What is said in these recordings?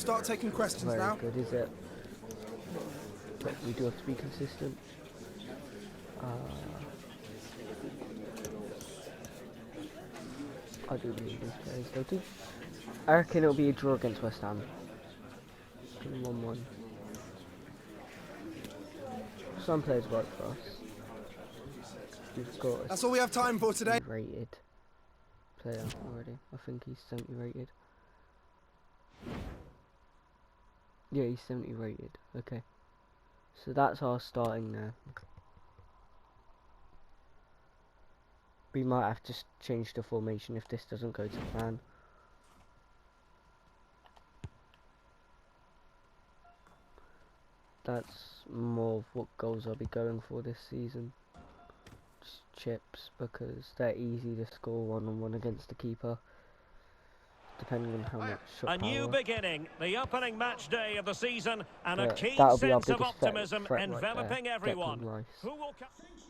We'll start taking questions now. Very good, is it? But we do have to be consistent. I do believe these players though too. I reckon it'll be a draw against West Ham. 1-1. Some players work for us. We've got That's all we have time for today. Rated player already. I think he's 70 rated. Yeah, he's 70 rated. Okay. So that's our starting there. We might have to change the formation if this doesn't go to plan. That's more of what goals I'll be going for this season. Just chips, because they're easy to score one-on-one against the keeper, depending on how much shot A new beginning, the opening match day of the season, and a keen that'll be our sense of biggest optimism threat enveloping everyone.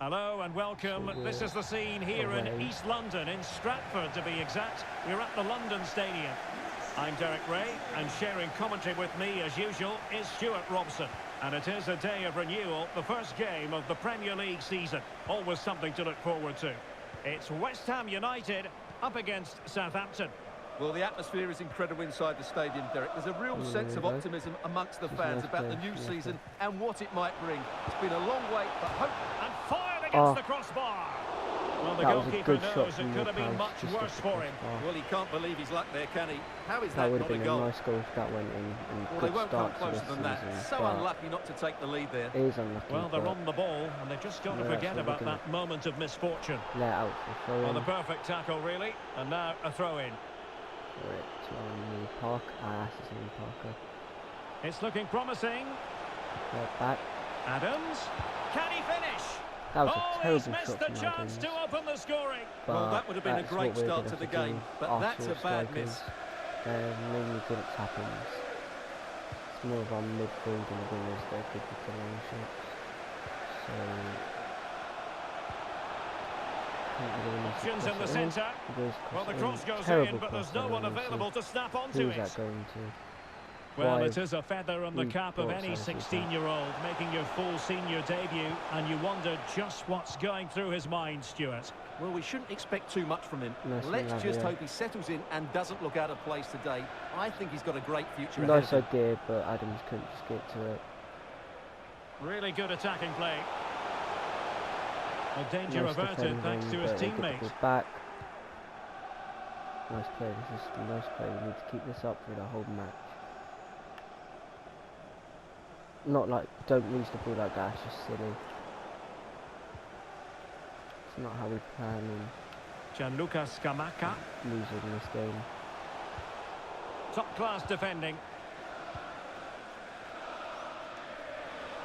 Hello and welcome. This is the scene here in East London, in Stratford to be exact. We're at the London Stadium. I'm Derek Ray, and sharing commentary with me as usual is Stuart Robson. And it is a day of renewal, the first game of the Premier League season. Always something to look forward to. It's West Ham United up against Southampton. Well, the atmosphere is incredible inside the stadium, Derek. There's a real sense of optimism amongst the fans about the new season and what it might bring. It's been a long wait, but hope... And fired against the crossbar. Well, the goalkeeper knows it could have been much worse for him. Well, he can't believe he's luck there, can he? How is that that would not have a been goal? a nice goal if that went in. Well, they won't come closer than that. So unlucky not to take the lead there. It is unlucky. Well, they're on the ball, and they've just got to forget about that moment of misfortune. Let out for throw in. Well, the perfect tackle, really. And now a throw-in. Park. That's the same Parker. It's looking promising. Back. Adams. Can he finish? That was a terrible he's missed shot the from chance to open the scoring. Well, that would have been a great start to the game, but that's a bad miss. Mainly good at tappings. It's more of our midfield and wingers that are good with the long shots. So... Options in the centre. Well, the cross goes in, but there's no one available to snap onto it. Who's that going to? Well, it is a feather in the cap of any 16-year-old making your full senior debut, and you wonder just what's going through his mind, Stuart. Well, we shouldn't expect too much from him. Let's just hope he settles in and doesn't look out of place today. I think he's got a great future ahead of him. Nice idea, but Adams couldn't just get to it. Really good attacking play. A danger averted thanks to his teammates. Back. Nice play. This is a nice play. We need to keep this up for the whole match. Not like, don't lose the ball like that, it's just silly. It's not how we plan Gianluca Scamacca. losing this game. Top class defending.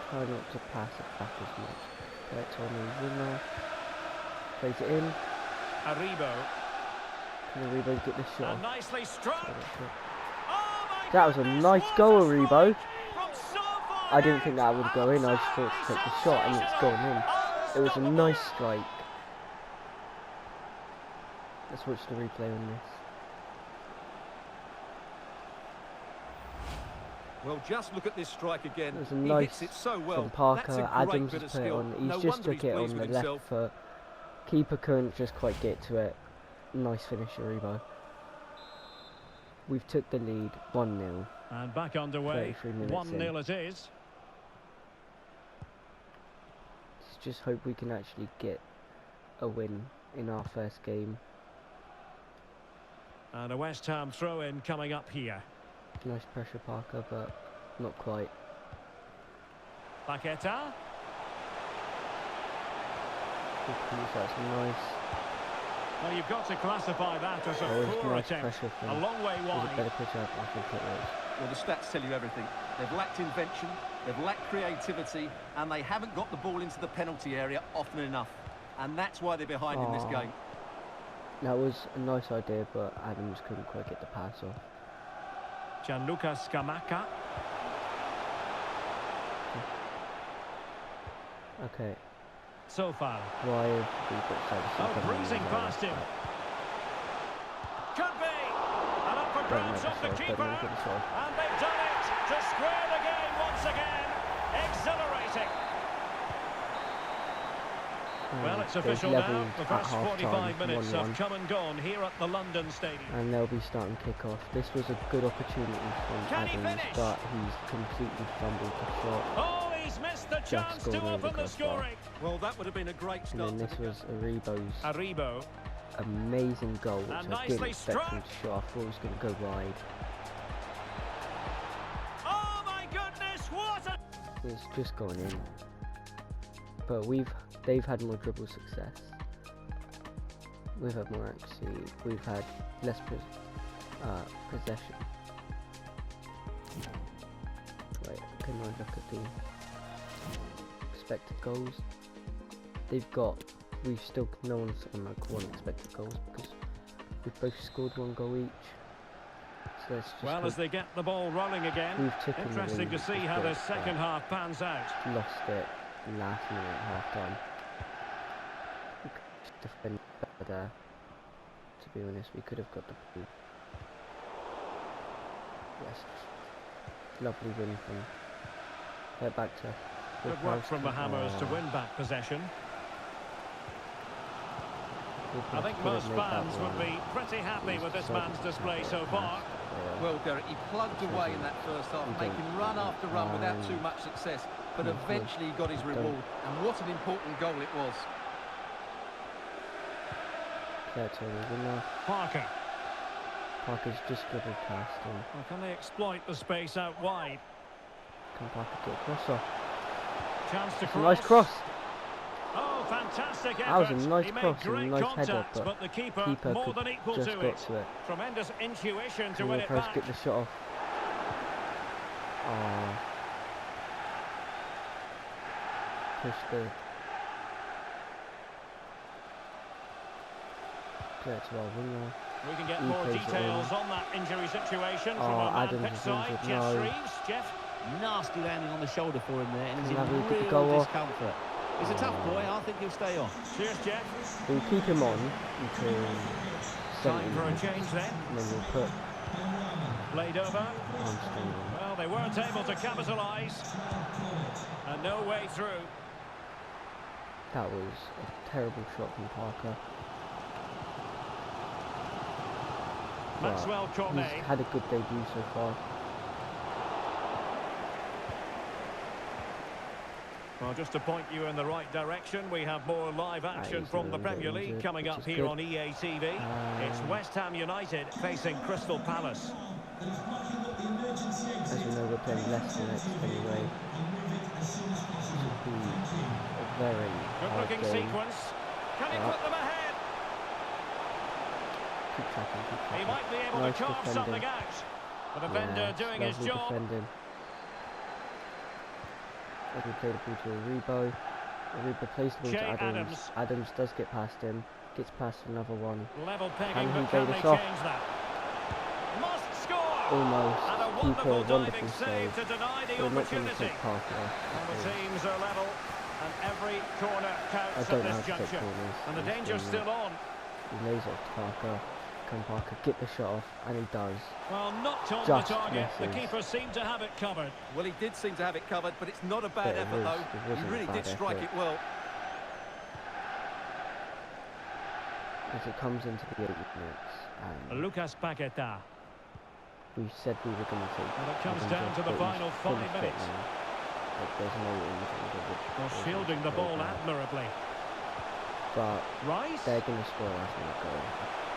Try not to pass it back as much. Right on the winner. Plays it in. Aribo. Can Aribo get the shot? And nicely struck. That was a nice goal, Aribo. I didn't think that would go in, I just thought to take the shot and it's gone in. It was a nice strike. Let's watch the replay on this. Well, just look at this strike again. It was a nice hits it so well. from Parker. That's a Adams great has bit put it of on. skill. He's No just wonder took it pleased on the with left himself. foot. Keeper couldn't just quite get to it. Nice finish, Aribo. We've took the lead 1-0. And back underway. 1-0 it is. Let's just hope we can actually get a win in our first game. And a West Ham throw-in coming up here. Nice pressure, Parker, but not quite. Paqueta. That's nice. Well, you've got to classify that as a poor nice attempt. A long way wide. Better pitch up, I think it was. Well, the stats tell you everything. They've lacked invention, they've lacked creativity, and they haven't got the ball into the penalty area often enough. And that's why they're behind in this game. That was a nice idea, but Adams couldn't quite get the pass off. Gianluca Scamacca. Okay. So far. Why have we got breezing past him. Could be. And up for grabs off the keeper. And they've done Well, it's they've official now. levelled The at first half 45 time, minutes 1-1, have come and gone here at the London Stadium. and they'll be starting kick-off. This was a good opportunity from Can he Adams, finish? but he's completely fumbled the shot. Oh, he's missed the chance Just to scored over open the the crossbar. scoring. Well, that would have been a great And start. then this was Aribo's Aribo. amazing goal, which And I didn't nicely expect him struck. to shot. I thought it was going to go wide. Oh my goodness, what a... It's just gone in. But they've had more dribble success. We've had more accuracy. We've had less possession. Wait, can I look at the expected goals? We've still, no one's on like 1 expected goals because we've both scored 1 goal each. So let's just Well, hope as they get the ball rolling again, we've taken the interesting lead to see a how bit, the second but half pans out. lost it last minute at half time. We could just defend better. To be honest, we could have got the ball. Yes, lovely win from. Get back to. Good work from the Hammers to win back possession. I think most fans would be pretty happy with this man's display so far. Well, Derek, he plugged away in that first half, making run after run without too much success, but eventually he got his reward, and what an important goal it was. Parker. Parker's just dribbled past him. Well, can they exploit the space out wide? Can Parker get a cross off? Chance to cross. Nice cross. Oh, fantastic effort. That was a nice he cross made great and a nice header, contact, but the keeper more than equal just to got it. to it. Tremendous intuition to Can win the it press back. get the shot off? Oh. Push the. Clear to our winger. We can get He more plays it details in. on that injury situation from Oh, our man Adams pitch is side, injured, Jeff no. Shreves. Jeff? Nasty landing on the shoulder for him there, and he's in Lavia get the real goal off. discomfort. He's a tough boy. I think he'll stay on. Cheers, Jeff. We'll keep him on until Time for a 70 change then. and then we'll put Played over. Armstrong on. Well, they weren't able to capitalise. And no way through. That was a terrible shot from Parker. Maxwell But Cornet. he's had a good debut so far. Well, just to point you in the right direction, we have more live action he's from the a Premier bit League injured, coming which up is here good. on EA TV. It's West Ham United facing Crystal Palace. As you know, we're playing Leicester next anyway. Should be a very Good hard looking game. sequence. Can he Yeah. put them ahead? Keep tracking, keep He tracking. might be able Nice to carve defending. something out. The defender doing his lovely job. Defending. As we play the ball to Aribo. Aribo plays the ball to Jay Adams. Adams. Adams does get past him. Gets past another one. Level pegging, Can he but bait can they us off? change that? Must score! Almost. And a Keeper, wonderful diving wonderful save save. to deny the We're not going to opportunity. take Parker off. And the because teams are level, and every corner I counts at don't know this how to take juncture. corners. And the in this danger's game. still on. He lays it off to Parker. Can Parker get the shot off? And he does. Well, knocked on Just the target. The misses. keeper seemed to have it covered. Well, he did seem to have it covered, but it's not a bad But it effort, was- though. it wasn't He a really bad did strike effort. it well. As it comes into the 80 minutes. And Lucas Paqueta. we said we were going to take. Well, it comes Adams down off, to the but he's final fully 5 fit minutes. now. But there's no injury which Well, is shielding the very ball bad. admirably. But Rice? they're going to score last minute goal.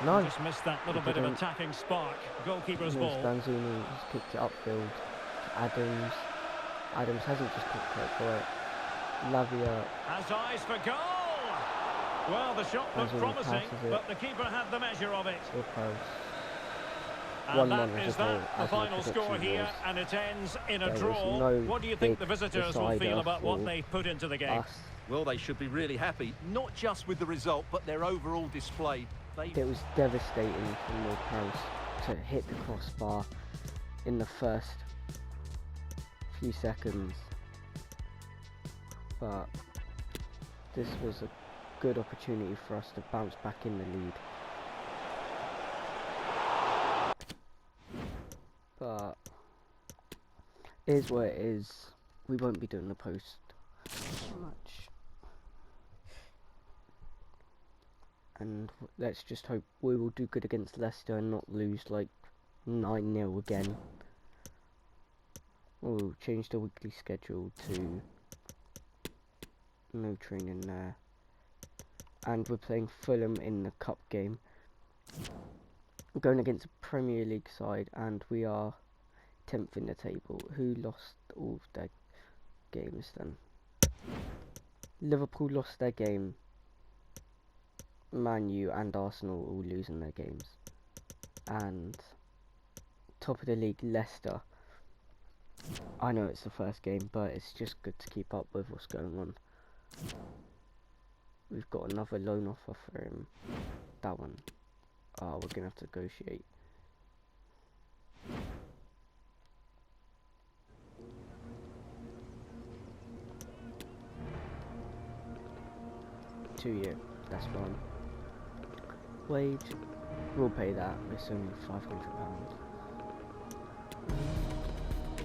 No! Just missed that little bit of didn't. attacking spark. Goalkeeper's No, ball. Stanzini has kicked it upfield to Adams. Adams hasn't just kicked it for it. Lavia Has eyes for goal! Well, the shot looked Stanzini promising, passes it. but the keeper had the measure of it. so close. And 1-1 that as is well, that, the as my final score prediction here, was. and it ends in There a was draw. no What do you think the big visitors will feel decider about what for they've put into the game? Us. Well, they should be really happy, not just with the result, but their overall display. It was devastating for North Paris to hit the crossbar in the first few seconds. But this was a good opportunity for us to bounce back in the lead. But it is what it is. We won't be doing the post much. and let's just hope we will do good against Leicester and not lose like 9-0 again. We'll change the weekly schedule to no training there. And we're playing Fulham in the cup game. We're going against a Premier League side, and we are 10th in the table. Who lost all of their games then? Liverpool lost their game. Man U and Arsenal all losing their games. And top of the league, Leicester. I know it's the first game, but it's just good to keep up with what's going on. We've got another loan offer for him. That one. We're going to have to negotiate. Two-year, that's fine. Wage, we'll pay that. It's only £500.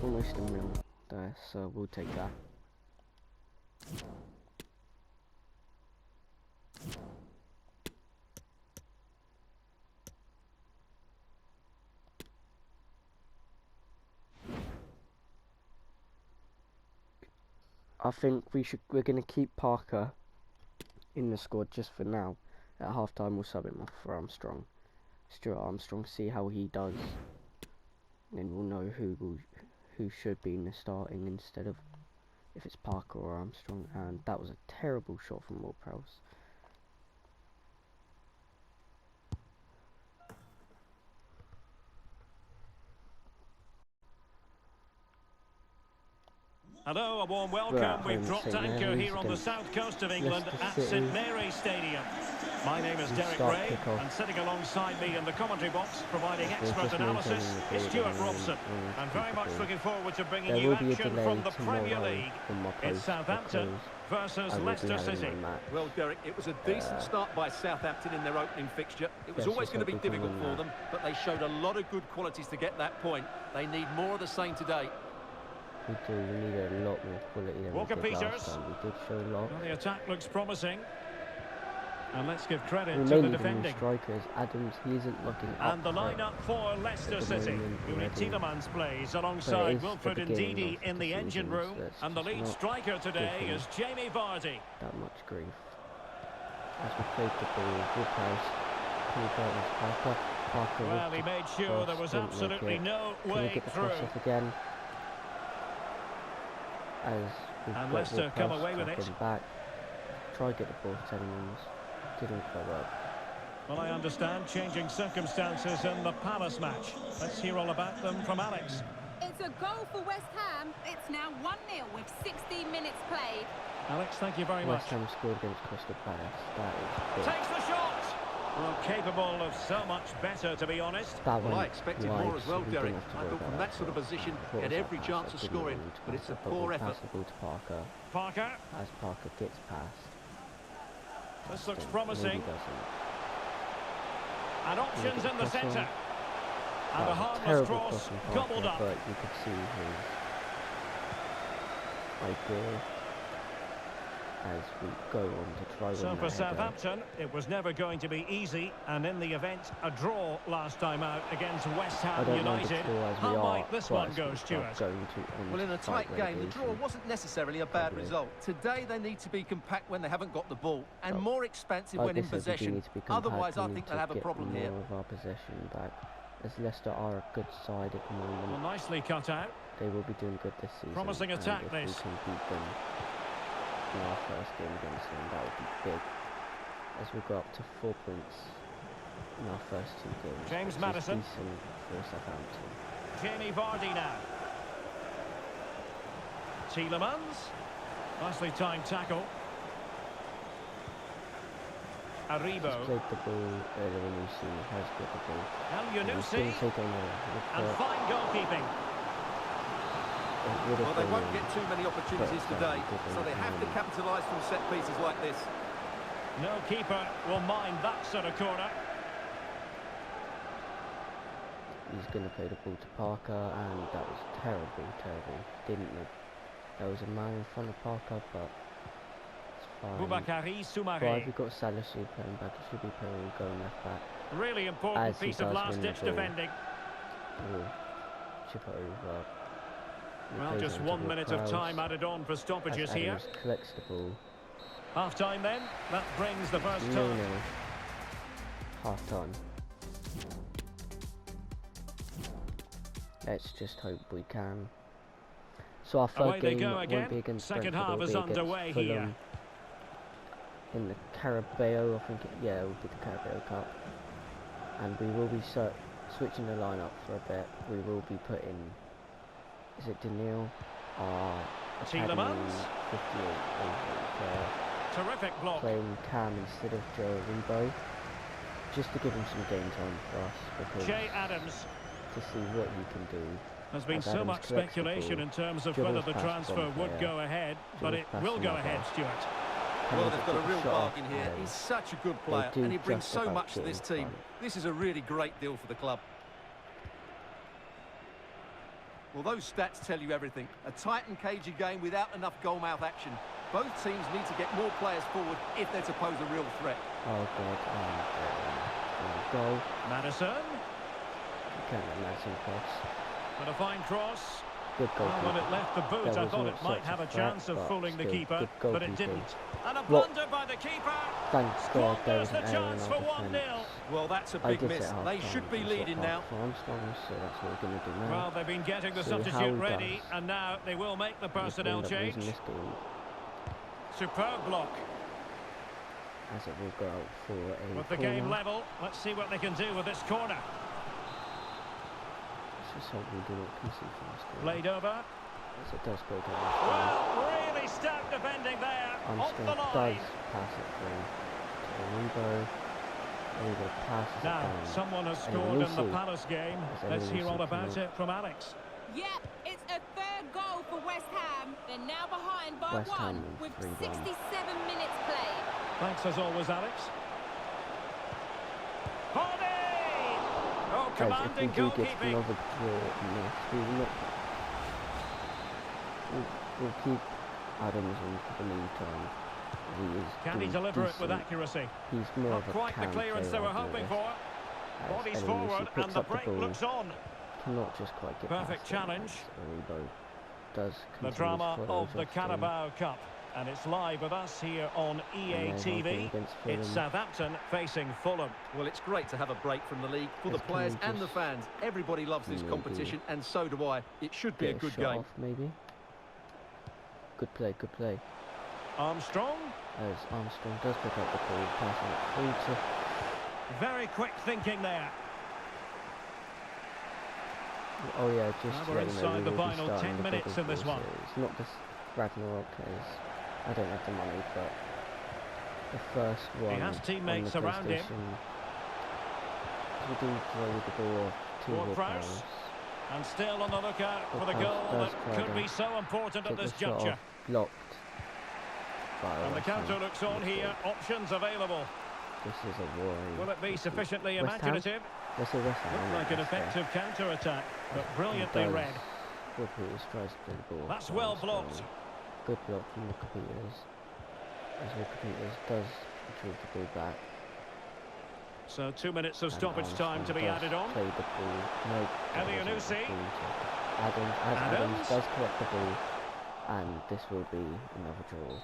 Almost a mil there, so we'll take that. I think we're gonna keep Parker in the squad just for now. At half time we'll sub him off for Armstrong. Stuart Armstrong, see how he does. And then we'll know who should be in the starting instead of if it's Parker or Armstrong. And that was a terrible shot from Ward-Prowse. Hello, a warm welcome. We've dropped anchor here on the south coast of England at St Mary's Stadium. My name is Derek Ray, and sitting alongside me in the commentary box, providing expert analysis, is Stuart Robson. And very much looking forward to bringing you action from the Premier League. It's Southampton versus Leicester City. Well, Derek, it was a decent start by Southampton in their opening fixture. It was always going to be difficult for them, but they showed a lot of good qualities to get that point. They need more of the same today. We do. We need a lot more quality than Walker we did Peters. last time. We did show a lot. Well, the attack looks promising. And let's give credit We to may the need a new defending. strikers. Adams, he isn't looking up. And the lineup for Leicester City. Yuri Tielemans plays alongside Wilfred Ndidi in the engine room. And the lead striker today is Jamie Vardy. That much grief. As we played the ball, Woodhouse, Parker. Well, he made sure there was absolutely no way get the through. cross off again. As we've And got Leicester come Woodhouse away with it. tapping back. Try to get the ball to Tielemans. Didn't quite work. Well, I understand changing circumstances in the Palace match. Let's hear all about them from Alex. It's a goal for West Ham. It's now 1-0 with 16 minutes played. Alex, thank you very much. West Ham scored against Crystal Palace. That is big. Takes the shot! Well, capable of so much better, to be honest. That Well, I went expected wide, more as well, so we Derek. didn't have to I worry thought from about that sort of position, he had every chance of scoring, but it's a poor effort. Pass the ball to Parker. Parker. As Parker gets past. This looks Maybe promising. doesn't. And options in the centre. And a That was a harmless terrible cross from Parker, gobbled up. but you could see his idea as we go on to try So win for that header. Southampton, it was never going to be easy, and in the event, a draw last time out against West I Ham don't mind the United. draw as we How are might this one quite go, a small club Stuart? going to Well, in a fight tight game, the draw relegation. wasn't necessarily a bad Probably. result. Today, they need to be compact when they haven't got the ball, and But more expansive like when I in said, we do possession. need to be compact. Otherwise, We I need think to they'll have a get problem more here. of our possession back. As Leicester are a good side at the moment. Well, nicely cut out. They will be doing good this season. Promising and attack, if this. we can beat them in our first game against them, that would be big. As we go up to 4 points in our first two games. James which is Maddison. decent for Southampton. Jamie Vardy now. Tielemans. Nicely timed tackle. He's Aribo. played the ball earlier when you see he has got the ball. El He's going Yunusi. to take on a And fine goalkeeping. Well, they won't get too many opportunities today, so they have to capitalise from set pieces like this. No keeper will mind that sort of corner. He's going to play the ball to Parker, and that was terrible. Didn't look. There was a man in front of Parker, but it's Boubakary Why Soumaré. have we got Salisu playing back? He should be playing going left back. Really important As he piece of does last-ditch win the ball. defending. We'll chip it over. He Well, plays it just into 1 minute of Ward-Prowse. time added on for stoppages As here. Adams collects the ball. Half-time then. That brings the first 0-0. time. Half time. Let's just hope we can. So our Away third they game go won't again. be against Second Brentford, half it'll is be against underway Fulham here. in the Carabao, I think. Yeah, it will be the Carabao Cup. And we will be switching the lineup for a bit. We will be putting. Is it Daniil? Academy Tielemans. 58 player. Terrific block. Playing Cam instead of Joe Rebo, just to give him some game time for us, because Jay Adams. to see what he can do. There's been As so Adams much collects the speculation ball, in terms of dribbles whether the past transfer one would player, go ahead, but dribbles it past will go another. ahead, Stuart. Well, Can they've they got a get real the shot bargain here. and He's such a good player, do and he brings just so about much to get this in team. front. This is a really great deal for the club. Well, those stats tell you everything. A tight and cagey game without enough goal-mouth action. Both teams need to get more players forward if they're to pose a real threat. Oh god, goal. Madison. You can't let Madison cross. And a fine cross. Good Well, goalkeeper. when it left the boot, There I was thought not it might such have a threat, chance of but fooling the still, keeper, good but it goalkeeping. didn't. And a What? blunder by the keeper. Thank God there was Squanders an the error in chance our for 1-0. defence. Well, that's a I big did miss. say half They time, should be we said leading half now. time, so that's what we're going to do now. Well, they've been getting the See how substitute he ready, does. and now they will make the If we personnel end up change. losing this game, Superb block. as it will go out for a With the corner. game level, let's see what they can do with this corner. Let's just hope we do not concede from this corner. Played over. As it does go down. Well, really stout defending there. Off the Armstrong line. does pass it through to Rebo. Rebo passes it Now, down. someone has And scored in the Lucy. Palace game. As Let's hear all Lucy about comes it from Alex. Yep, it's a third goal for West Ham. They're now behind by West Ham one with 3-1. 67 minutes played. Thanks as always, Alex. Body! Oh, Guys, if we commanding do get goalkeeping. another draw in this, we will not. We'll keep Adams on for the meantime. He is Can he doing deliver it with decent. accuracy? He's more Not of a quite the Cam clearance they player, were I'll be hoping honest. for. As Bodies Eden forward, Lucy picks and the up the break ball, looks on. cannot just quite get Perfect past him, challenge. as Aribo does The continue to drama follow of the Justin. Carabao Cup. And it's live with us here on EA And they're TV. hoping against Fulham. It's Southampton facing Fulham. Well, it's great to have a break from the league for the Let's players can we and the just fans. Everybody loves this maybe competition, and so do I. It should be a Get good shot game. off, maybe. Good play, good play. Armstrong, As Armstrong does pick up the ball, passing it through to very quick thinking there. Oh yeah, just Now to we're let you know, inside we the will be final starting 10 the minutes Big in this Four one. series. Not just Ragnarok, as I don't have the money, but the first one He has teammates on the around him. PlayStation, we do play with the ball of two Ward-Prowse. Ward-Prowse. And still on the lookout for the Ward-Prowse goal does that try could to be so important at take this the shot juncture. off, blocked by And the West Ham. counter looks on here. Options available. This is a worry. Will it be sufficiently West Ham? imaginative? Let's say West Ham. Looked like an Yes, yeah. effective counter-attack, but He brilliantly does. read. Ward-Prowse tries to play the ball. That's to well Armstrong. blocked. Good block from the computers. As the computers does retrieve the ball back. So 2 minutes of And stoppage time to be Armstrong added does on. play the ball. No, that wasn't Elianusi. the ball to Adams, as Adams does collect the ball, and this will be another draw.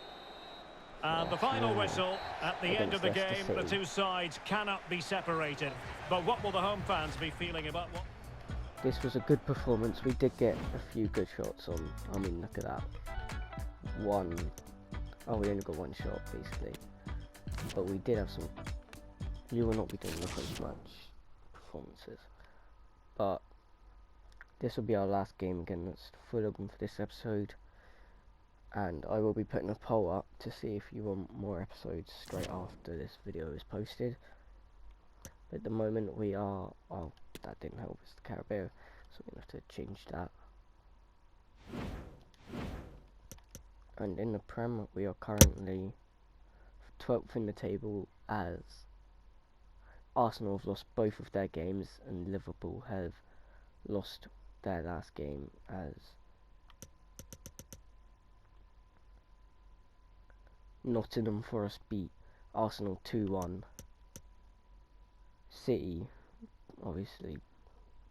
And the Yes, final no, whistle at the end of against the Leicester game. The City. two sides cannot be separated. But what will the home fans be feeling about what? This was a good performance. We did get a few good shots on. I mean, look at that. One. Oh, we only got one shot, basically. But we did have some. You will not be doing the as much performances. But this will be our last game against Fulham for this episode. And I will be putting a poll up to see if you want more episodes straight after this video is posted. At the moment we are, oh, that didn't help, it's the Carabao, so we're going to have to change that. And in the Prem we are currently 12th in the table, as Arsenal have lost both of their games and Liverpool have lost their last game, as Nottingham Forest beat Arsenal 2-1. City obviously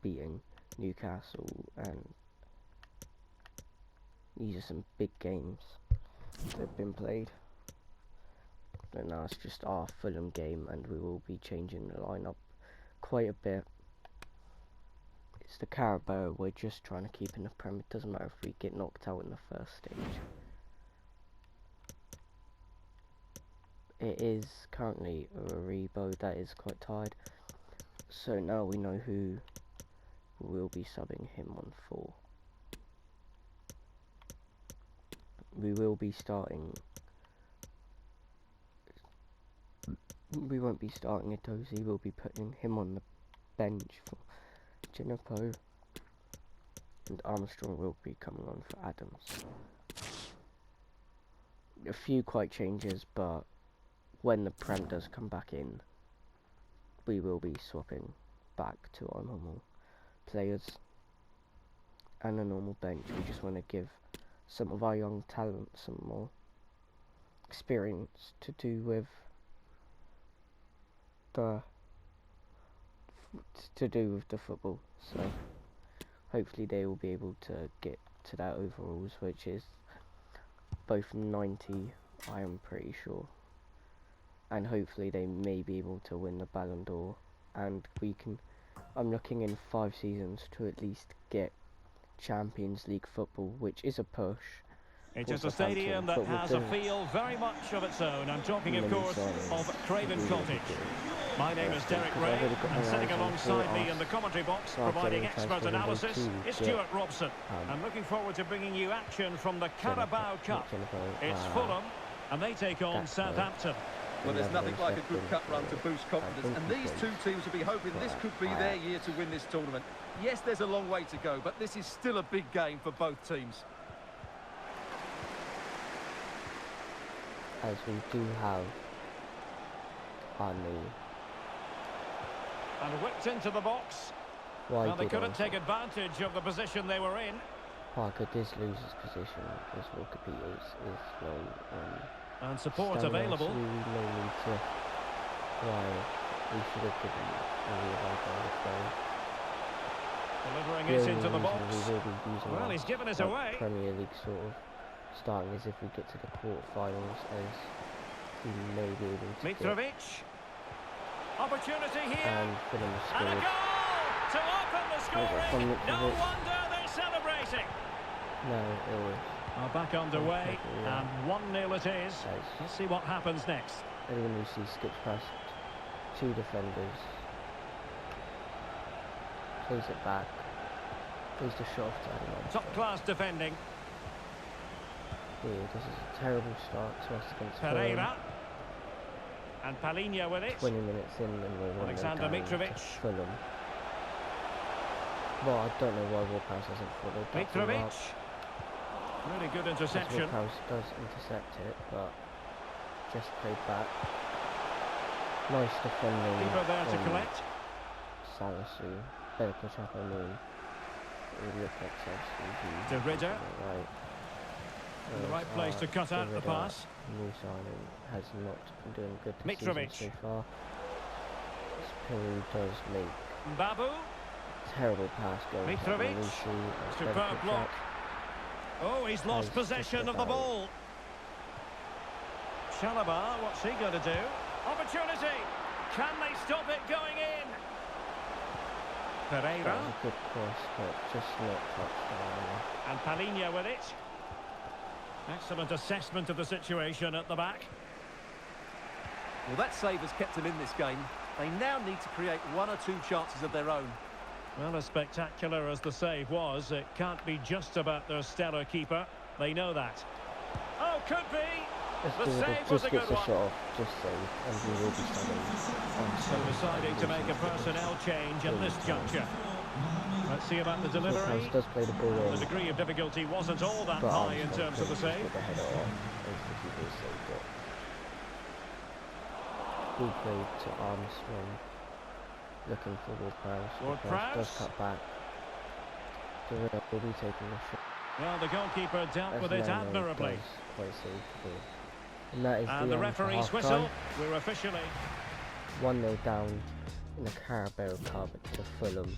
beating Newcastle, and these are some big games that have been played. But now it's just our Fulham game, and we will be changing the lineup quite a bit. It's the Carabao, we're just trying to keep in the Prem. It doesn't matter if we get knocked out in the first stage. It is currently Aribo that is quite tired, so now we know who will be subbing him on for. We will be starting. We won't be starting Itosi, we'll be putting him on the bench for Jenipo, and Armstrong will be coming on for Adams. A few quite changes, but when the Prem does come back in, we will be swapping back to our normal players and a normal bench. We just want to give some of our young talent some more experience to do with the football, so hopefully they will be able to get to that overalls, which is both 90, I am pretty sure, and hopefully they may be able to win the Ballon d'Or, and we can, I'm looking in 5 seasons to at least get Champions League football, which is a push. It is a stadium that has a feel very much of its own. I'm talking, of course, of Craven Cottage. My name is Derek Ray, and sitting alongside me in the commentary box, providing expert analysis, is Stuart Robson. I'm looking forward to bringing you action from the Carabao Cup. It's Fulham, and they take on Southampton. Well, there's nothing like a good cup run to boost confidence, and these two teams will be hoping this could be their year to win this tournament. Yes, there's a long way to go, but this is still a big game for both teams. As we do have our new. And whipped into the box. Well, they couldn't take advantage of the position they were in. Parker does lose his position as Walker Peters is low. And support available. We may need to. Why we should have given delivering it into the box. Well, he's given it away. Premier League sort of starting as if we get to the quarterfinals, as we may be able to. Mitrovic. Opportunity here. And a goal to open the scoring. No wonder they're celebrating. No, it was. Back underway, and 1-0 it is. Let's see what happens next. Anyone who sees skips past 2 defenders, plays it back, plays the shot off to anyone. Top class defending. Yeah, this is a terrible start to us against Pereira. And Palinha with it. 20 minutes in and we're Alexander Mitrovic. Fulham. Well, I don't know why Warpass hasn't followed that. Mitrovic. Really good interception. Warpass does intercept it, but just played back. Nice defending. Keeper there to collect. Salisu. Better push up on Moon. We look at Salisu. De Ridder. Right. In the right place to cut out the pass. New signing has not been doing good this Mitrovic season so far. This Peru does make Babu. Terrible pass going. Mitrovic. Superb block. Oh, he's lost possession of the ball. Chalobah, what's he going to do? Opportunity. Can they stop it going in? Pereira. That was a good cross, but just not touched. And Palinha with it. Excellent assessment of the situation at the back. Well, that save has kept them in this game. They now need to create 1 or 2 chances of their own. Well, as spectacular as the save was, it can't be just about their stellar keeper. They know that. Oh, could be. The save was a good one. Just save, and we will be So deciding to make a personnel change at this juncture. Let's see about the delivery. Does play the ball in. The degree of difficulty wasn't all that high in terms of the save. Ball played to Armstrong, looking for Ward-Prowse. Ward-Prowse does cut back. Guerrero will be taking the shot. Well, the goalkeeper dealt with it admirably. Quite safe. And that is And the the end for referee's half whistle. time. We're officially 1-0 down in the Carabao Cup to Fulham,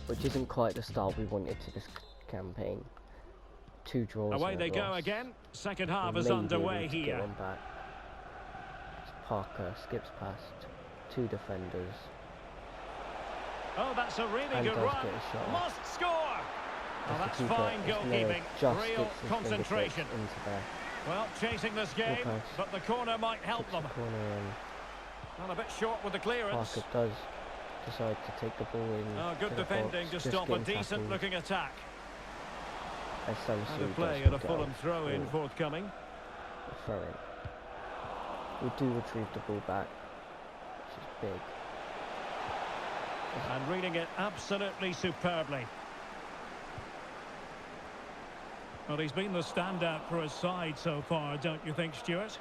which isn't quite the start we wanted to this campaign. 2 draws. away and they a go loss. again. Second half We is may be underway able to get here. one back. Parker skips past 2 defenders. Oh, that's a really And good does run. get a shot. Must score. Oh, As the that's keeper, fine Ismail goalkeeping. just Real gets his concentration. fingertips into there. Well, chasing this game, pass. but the corner might help Puts them. the corner in. Well, a bit short with the clearance. Parker does decide to take the ball in. Oh, good to the defending box, to just stop a getting decent-looking attack. tackled. As And a Salisu play does and a pick it Fulham up. throw-in Ooh, forthcoming. throw in. We do retrieve the ball back, which is big. And reading it absolutely superbly. Well, he's been the standout for his side so far, don't you think, Stuart?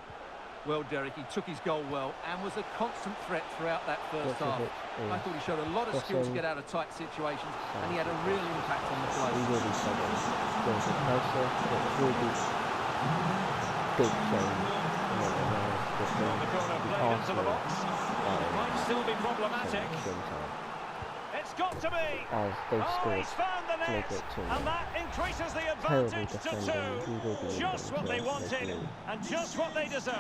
Well, Derek, he took his goal well and was a constant threat throughout that first half. I thought he showed a lot of skill to get out of tight situations, and he had a real impact on the We play. will be struggling. There's a closer, it will be big change. Well, the corner played into the box. It might still be problematic. It's got to be. As they've Oh, scored he's found the to net, make it 2-0. and that increases the Terrible advantage to defending. We will be 2. Just what they wanted, and just what they deserve.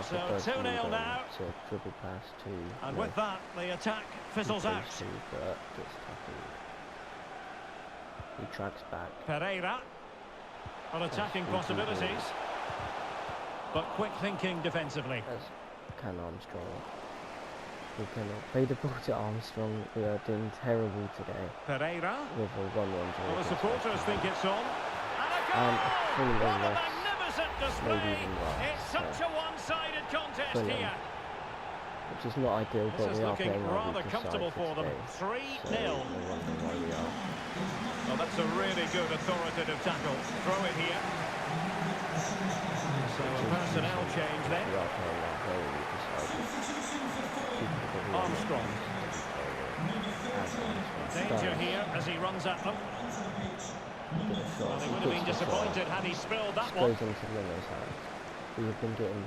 So 2-0 now. To dribble pass to. And with that, the attack fizzles out. But gets tackled. He tracks back. Pereira on attacking possibilities, but quick thinking defensively. As can Armstrong. We cannot play the ball to Armstrong. We are doing terrible today. Pereira. With a 1-1 draw. Well, the supporters think it's on. And And a goal! 3-1 What a loss. magnificent Maybe display! even worse. It's such a one-sided contest Fulham, here. which is not ideal, This but is we are looking playing our rather weaker comfortable side for them. today. 3-0. So we're wondering why we are. Well, that's a really good authoritative tackle. Throw it here. So a personnel change then. We are playing our very weaker side. Armstrong. Danger here as he runs at them. Well, they would have been disappointed had he spilled that one. Goes into Miller's hands. We have been getting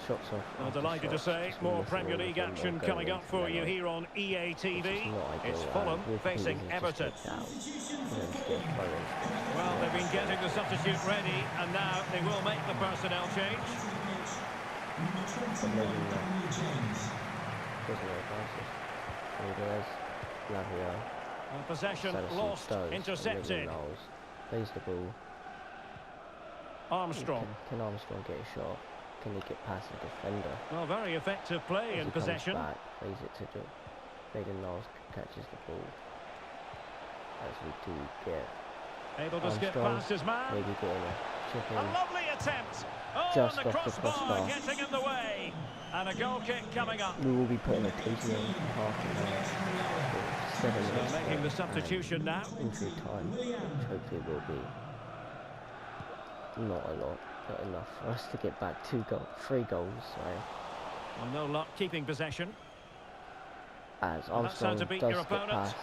shots off. Well, after delighted to shots, say, just been more missing Premier all of League them, action not going coming up into for you Miller, here on EA which TV. is not ideal, It's and Fulham we've facing completely just Everton. kicked out for them to get thrown. Well, they've been getting the substitute ready, and now they will make the personnel change. But maybe not. Doesn't know advances. Rodriguez, Lavia, And possession Salisu lost, does, intercepted. Knowles plays the ball. Armstrong. Can Armstrong get a shot? Can he get past the defender? Well, very effective play As in he comes possession. back, plays it to Baden Knowles, catches the ball. As we do get Able to skip Armstrong, past his man. maybe getting a chip A in. lovely attempt. Oh, Just and the off the crossbar crossbar. getting in the way. And a goal kick coming up. We will be putting a clean in half an hour. 7 So minutes making the left, substitution now. and injury time, which hopefully will be not a lot, but enough for us to get back 3 goals. Sorry. Well, no luck keeping possession. As Well, that's how Armstrong to beat does your get opponent. past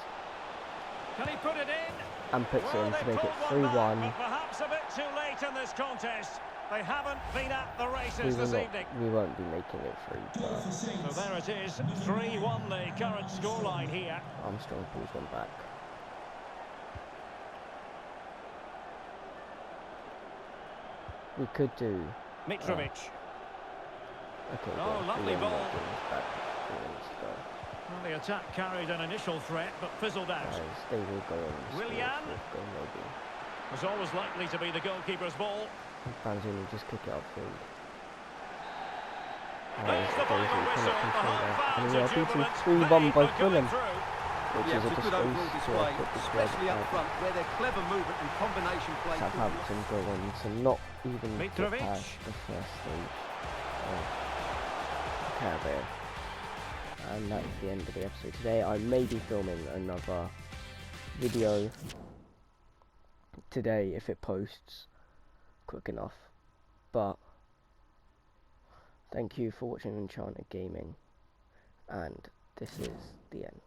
Can he put it in? and puts it Well, in they to make put it one back, 3-1. but perhaps a bit too late in this contest. They haven't been at the races this evening. We won't be making it through, but So there it is, 3-1 the current scoreline here. Armstrong pulls one back. We could do. Mitrovic. Okay. Oh, yeah, lovely we will ball. not get this back 3 minutes ago. Well, the attack carried an initial threat, but fizzled out. As they will go on and score a Willian. 4th goal maybe. Was always likely to be the goalkeeper's ball. Banzini just kick it upfield. There's the final whistle. The home And fans we are are beaten jubilant. 3-1 They by are going Fulham, through. which Yeah, is it a was a good overall disgrace to display, our football squad. especially up front, where their clever movement and combination play. Southampton go on to not even get Mitrovic. past the first stage of Carabao. And that is the end of the episode today. I may be filming another video today if it posts quick enough. But thank you for watching Enchanted Gaming, and this is the end.